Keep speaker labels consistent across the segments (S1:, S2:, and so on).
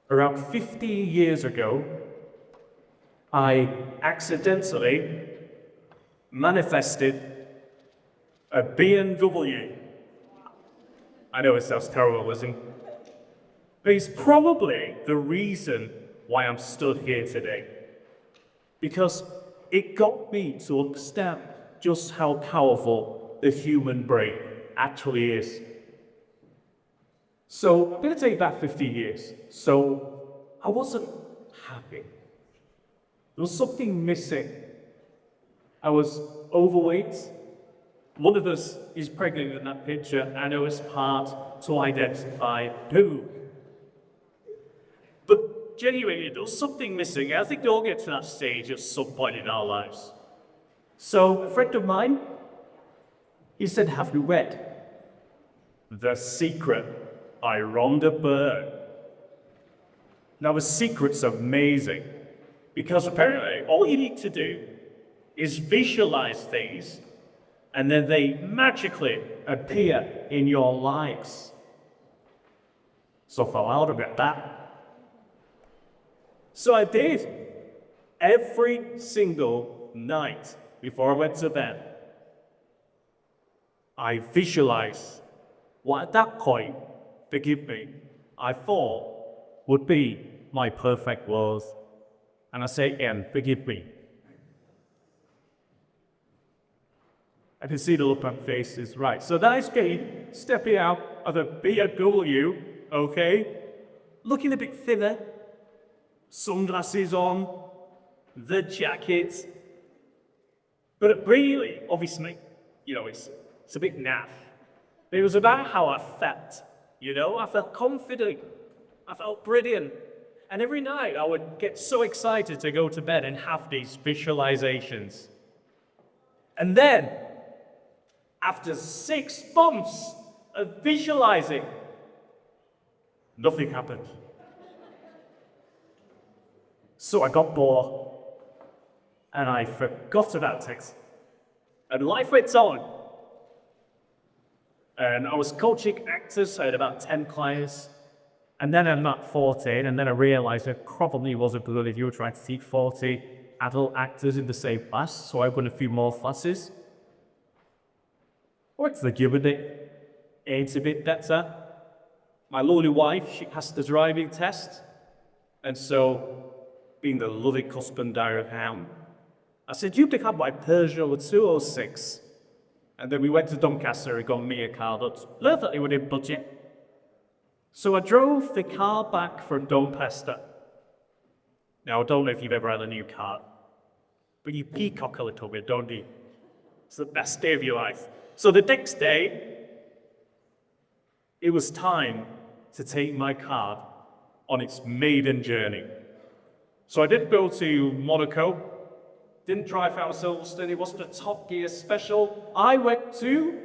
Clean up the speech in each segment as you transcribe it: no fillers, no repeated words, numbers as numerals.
S1: Around 50 years ago, I accidentally manifested a BMW. I know it sounds terrible, listen. But it's probably the reason why I'm stood here today. Because it got me to understand just how powerful the human brain actually is. So I'm going to take back 50 years. So I wasn't happy. There was something missing. I was overweight. One of us is pregnant in that picture, and it was hard to identify who. But genuinely, there was something missing. I think we all get to that stage at some point in our lives. So a friend of mine, he said, have you read The Secret by Rhonda Byrne? Now, The Secret's amazing, because apparently all you need to do is visualize things, and then they magically appear in your lives. So I fell out about that. So I did. Every single night before I went to bed, I visualized what at that point, forgive me, I thought would be my perfect world. And I say again, forgive me. I can see the look on faces, right. So that is me stepping out of the BMW, okay? Looking a bit thinner, sunglasses on, the jacket. But really, obviously, it's a bit naff. It was about how I felt, I felt confident, I felt brilliant. And every night I would get so excited to go to bed and have these visualizations. And then, after 6 months of visualizing, nothing happened. So I got bored, and I forgot about it. And life went on. And I was coaching actors, I had about 10 clients. And then I'm at 14, and then I realized it probably wasn't good if you were trying to teach 40 adult actors in the same class, so I went a few more classes. What's the given it? It's a bit better. My lovely wife, she passed the driving test. And so, being the loving husband I am, I said, you pick up my Peugeot 206. And then we went to Doncaster and got me a car that's perfectly within budget. So I drove the car back from Doncaster. Now, I don't know if you've ever had a new car, but you peacock a little bit, don't you? It's the best day of your life. So the next day, it was time to take my car on its maiden journey. So I didn't go to Monaco, didn't drive out Silverstone, it wasn't a Top Gear special. I went to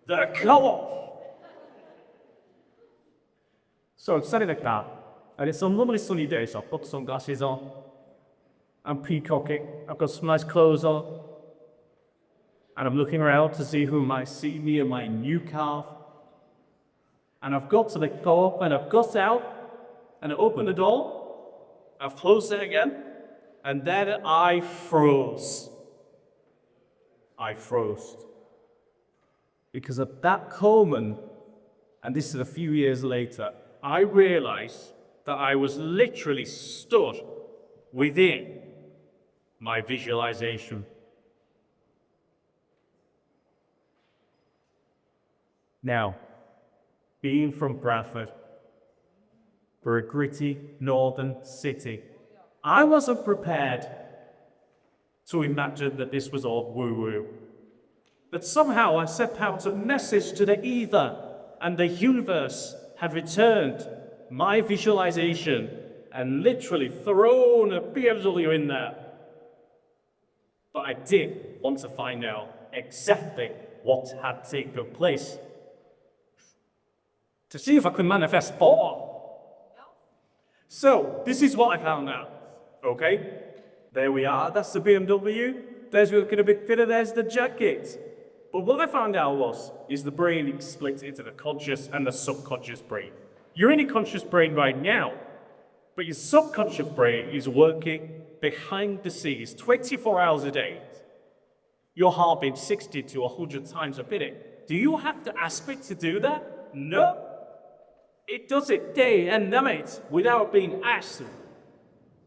S1: the Co-op. So I'm sat in the car, and it's a lovely sunny day, so I've put sunglasses on. I'm peacocking, I've got some nice clothes on. And I'm looking around to see who might see me in my new car. And I've got to the Co-op, and I've got out, and I opened the door, I've closed it again, and then I froze. I froze. Because at that moment, and this is a few years later, I realized that I was literally stood within my visualization. Now, being from Bradford, for a gritty northern city, I wasn't prepared to imagine that this was all woo-woo. But somehow I sent out a message to the ether, and the universe had returned my visualization and literally thrown a BMW in there. But I did want to find out exactly what had taken place, to see if I could manifest more. So, this is what I found out, okay? There we are, that's the BMW. There's looking a bit fitter, there's the jacket. But what I found out is the brain split into the conscious and the subconscious brain. You're in a conscious brain right now, But your subconscious brain is working behind the scenes 24 hours a day. Your heart beats 60 to 100 times a minute. Do you have to ask it to do that? No. It does it day and night without being asked.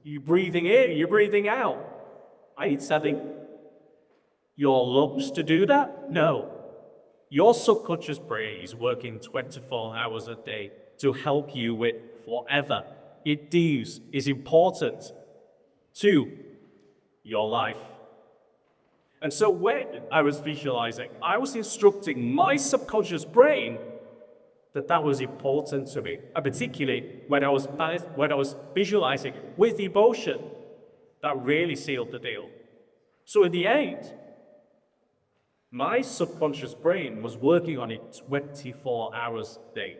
S1: You breathing in, you're breathing out. Are you telling your lungs to do that? No. Your subconscious brain is working 24 hours a day to help you with whatever it deems is important to your life. And so when I was visualizing, I was instructing my subconscious brain that was important to me. And particularly when I was visualizing with emotion, that really sealed the deal. So in the end, my subconscious brain was working on it 24 hours a day.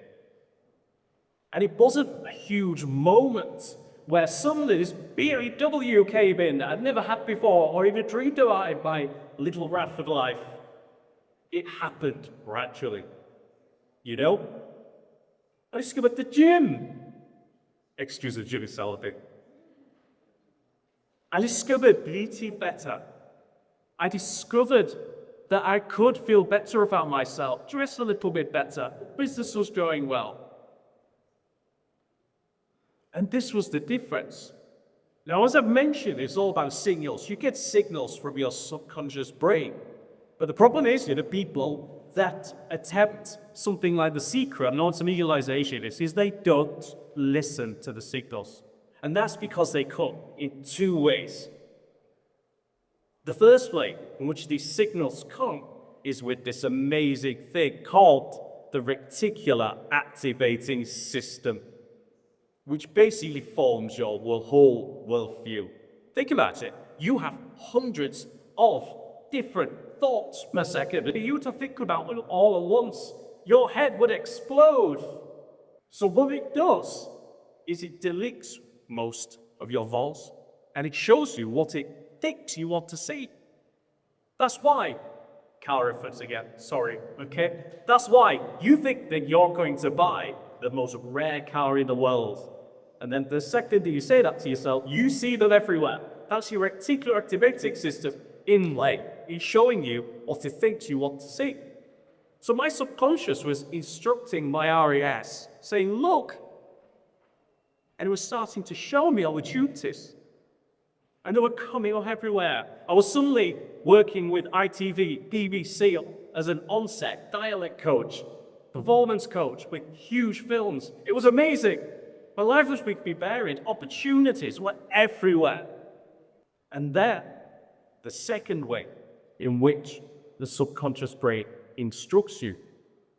S1: And it wasn't a huge moment where suddenly this BMW came in that I'd never had before or even dreamed about in my little Bradford life. It happened gradually. You know? I discovered the gym. Excuse the gym itself a bit. I discovered beauty better. I discovered that I could feel better about myself, dress a little bit better, business was going well. And this was the difference. Now, as I've mentioned, it's all about signals. You get signals from your subconscious brain. But the problem is, the people that attempt something like The Secret, non-visualization, is they don't listen to the signals. And that's because they come in two ways. The first way in which these signals come is with this amazing thing called the reticular activating system, which basically forms your whole worldview. Think about it. You have hundreds of different thoughts per second. For you to think about them all at once, your head would explode. So what it does is it deletes most of your voice, and it shows you what it thinks you want to see. That's why, car reference again, sorry, okay? That's why you think that you're going to buy the most rare car in the world. And then the second that you say that to yourself, you see them everywhere. That's your reticular activating system inlay. It's showing you what it thinks you want to see. So my subconscious was instructing my RAS, saying, look, and it was starting to show me opportunities. And they were coming up everywhere. I was suddenly working with ITV, BBC as an on-set dialect coach, performance coach with huge films. It was amazing. My life was being buried. Opportunities were everywhere. And there, the second way in which the subconscious brain instructs you.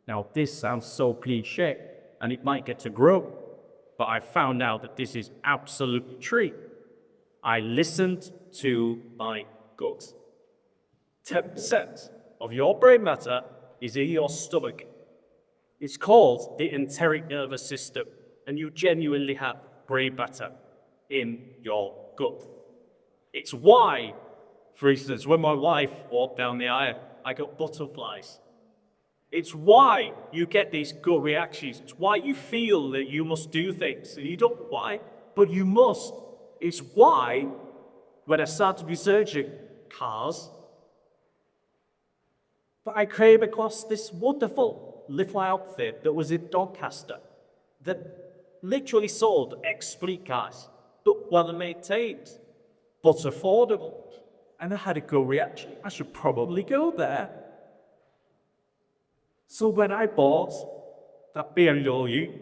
S1: Now, this sounds so cliche, and it might get to grow, but I found out that this is absolutely true. I listened to my gut. 10% of your brain matter is in your stomach. It's called the enteric nervous system, and you genuinely have brain matter in your gut. It's why, for instance, when my wife walked down the aisle, I got butterflies. It's why you get these gut reactions. It's why you feel that you must do things. And you don't why, but you must. It's why, when I started researching cars, but I came across this wonderful little outfit that was in Doncaster that literally sold ex-fleet cars, but well maintained, but affordable. And I had a gut reaction. I should probably go there. So when I bought that BMW,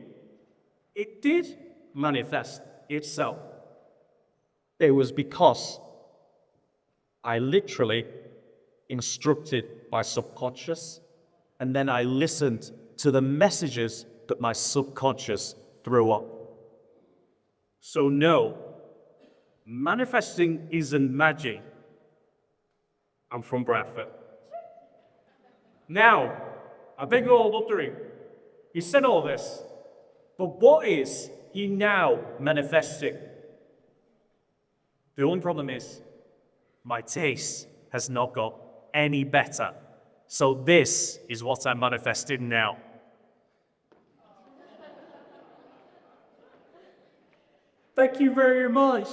S1: it did manifest itself. It was because I literally instructed my subconscious, and then I listened to the messages that my subconscious threw up. So no, manifesting isn't magic. I'm from Bradford. Now, I bet you're all wondering, he said all this, but what is he now manifesting? The only problem is, my taste has not got any better. So this is what I'm manifesting now. Thank you very much.